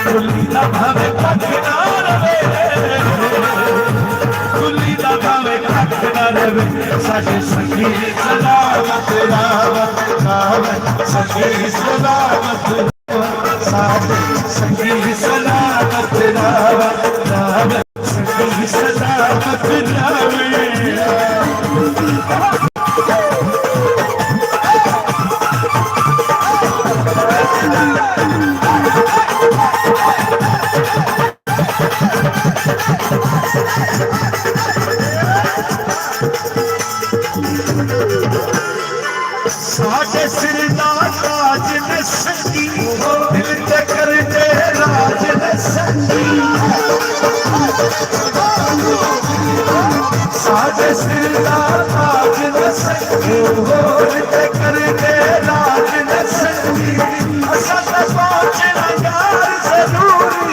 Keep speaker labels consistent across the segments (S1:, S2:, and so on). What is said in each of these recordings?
S1: कुली दा भावे कख ना रवे, कुली दा भावे कख ना रवे, साडे संगी सलामत रावत रावत, संगी सलामत साडे संगी सलामत रावत रावत, संगी सलामत रावे। साडे सिर दा ताज ने संगी, दिल ते कर दे राज ने संगी। साडे सिर दा ताज ने संगी, दिल ते कर दे राज ने संगी। असां ते पहुंचना यार जरूरी,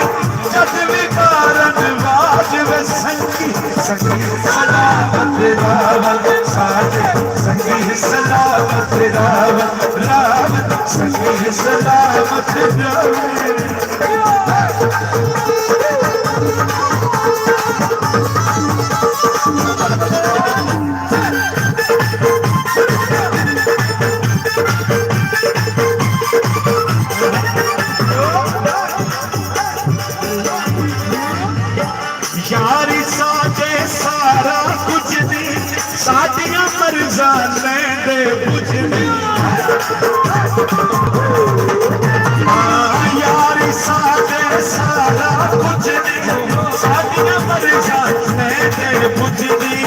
S1: जद भी कारण बाज वे संगी। संगी सलामत रावत साडे, संगी सलामत रावत रावत, संगी सलामत रावे। यारी साडे सारा कुछ दी, साडियां मर्ज़ां लैंदे बुझदी। यारी साडे सारा कुछ दी, साडियां मर्ज़ां लैंदे बुझदी।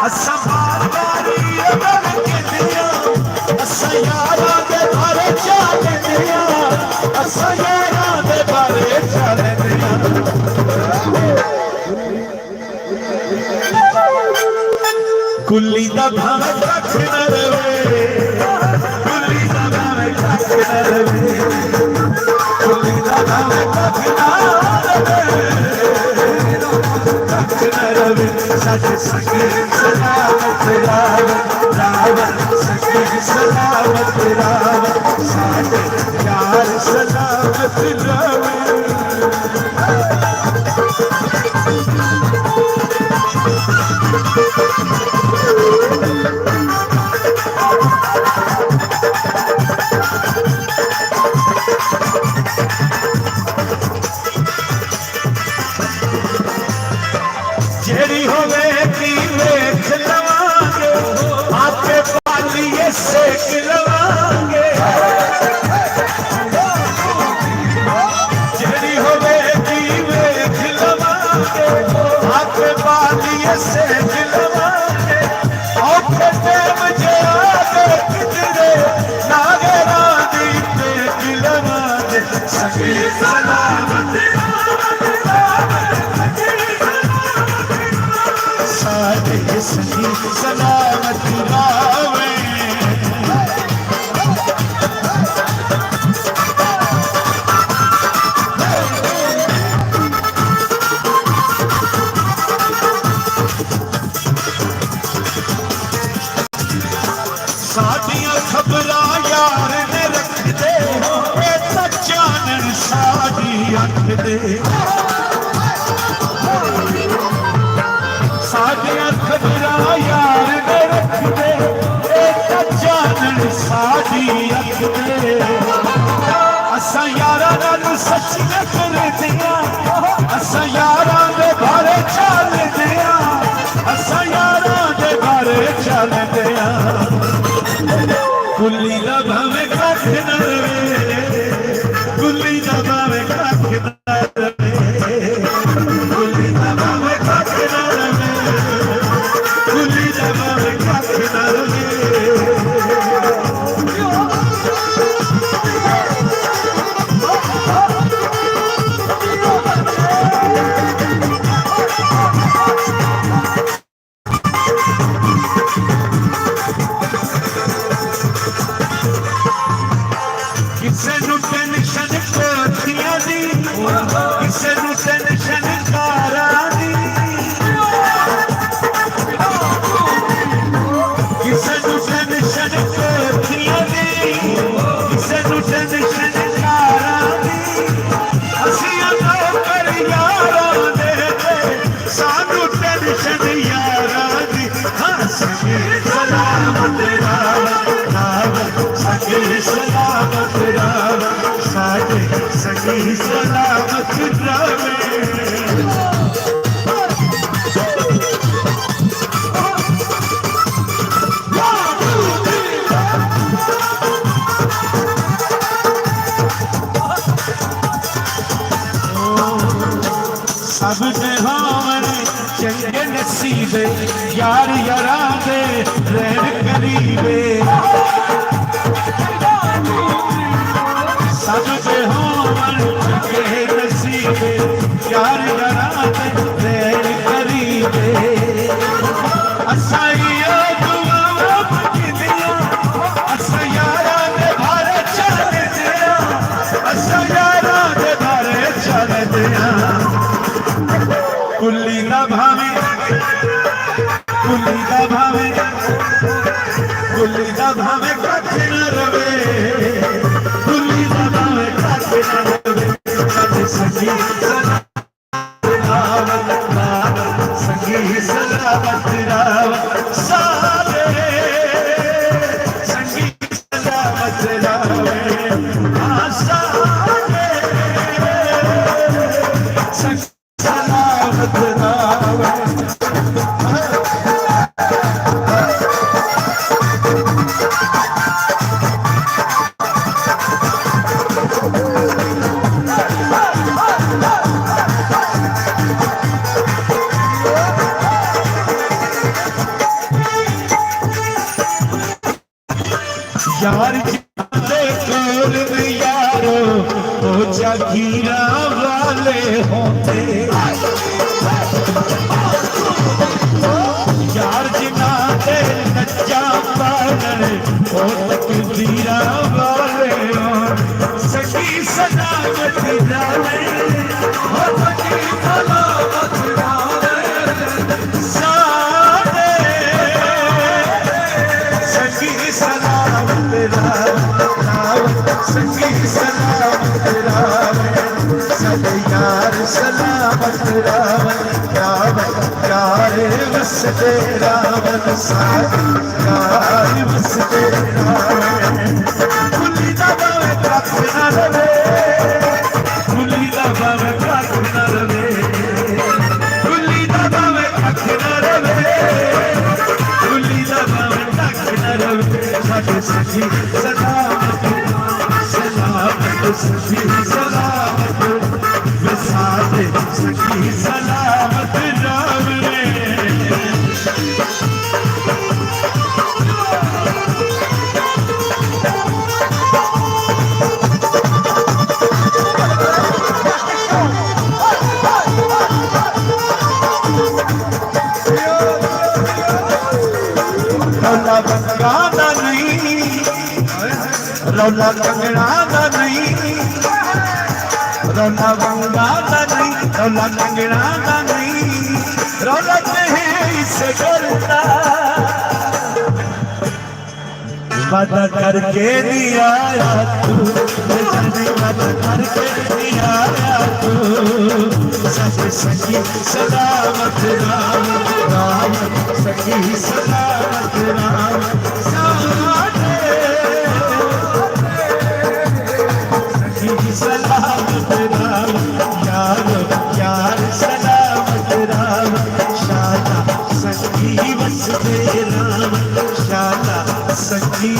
S1: असां बारी अगल किदियां, असां यारां दे बारे चलदियां, असां यारां दे बारे चलदियां। कुली दा भावे कख ना रवे, कुली दा भावे कख ना रवे, कुली दा भावे कख ना रवे, कख ना रवे। साडे संगी सलामत रावत रावत, संगी सलामत रावत, साडे यार सलामत रावे। जेड़ी होवेगी वेख लवांगे, आपे पालिए सेक लवांगे। जेड़ी होवेगी वेख लवांगे, आपे पालिए सेक लवांगे। औखे टेम जे आगे किधरे, नागे राधी टेक लवांगे। संगी सलामत साडे संगी सलामत रावे। साडियां खबरां यार ने रख दे, ए तां चानन साडी अख दे। साडियां खबरां यार ने रख दे, ए तां चानन साडी अख दे। असां यारां नाल सच्चियां करदियां, असां यारां दे बारे चलदियां, असां यारां दे बारे चलदियां। कुली दा भावे कख ना रवे, कुली दा भावे कख ना रवे, कुली दा भावे कख ना रवे, कुली दा भावे कख ना रवे। किसे नू टेंशन कोठियां दी, किसे नू टेंशन कारां दी, किसे नू टेंशन कोठियां दी, किसे नू टेंशन संगी सलामत रावे, सारे संगी सलामत रावे। सब ने हमने चंगे नसीबे, यार यारा दे रहन करीबे। सब ने हमने चंगे नसीबे, यार यारा दे रहन करीबे। असाइया दुआ मंगदिया, असा यारा दे भारे चल दिया, असा यारा दे भारे चल दिया। कुल्ली दा भावे, कुल्ली दा भावे, कुल्ली दा भावे कख न रवे, कुल्ली दा भावे कख न रवे। साडे संगी सलामत रावे, संगी सलामत रावे, सारे संगी सलामत रावे। हाँ सारे संगी सलामत रावे। यार जाते कोल में यारो ओ जागीरा वाले होते, यार जिनाते नच्चा पालन ओ तकदीरा वाले हो। सखी सलामत रावे, ओ सखी सलामत रावे, सारे सखी सलामत रावे, सखी सलामत रावे। साडे यार सलामत रावे, यार वसदे रावण, सारे यार वसदे रावण। कुल्ली दा भावे कख न रवे, कुल्ली दा भावे कख न रवे, कुल्ली दा भावे कख न रवे, कुल्ली दा भावे कख न रवे। साडे सखी सलामत, सलामत सखी सलामत, साडे सखी सलामत रावे। रौला बंगा दा नहीं, रौला कंगना दा नहीं, रौला बंगा दा नहीं, रौला कंगना दा नहीं, रौला नहीं से करता। वादा करके नहीं आया तू, वादा करके नहीं आया तू। साडे संगी सलामत रावे, राम संगी सलामत रावे, साडे संगी सलामत रावे। यार यार सलामत रावे, शाला संगी वसदे रावे, शाला संगी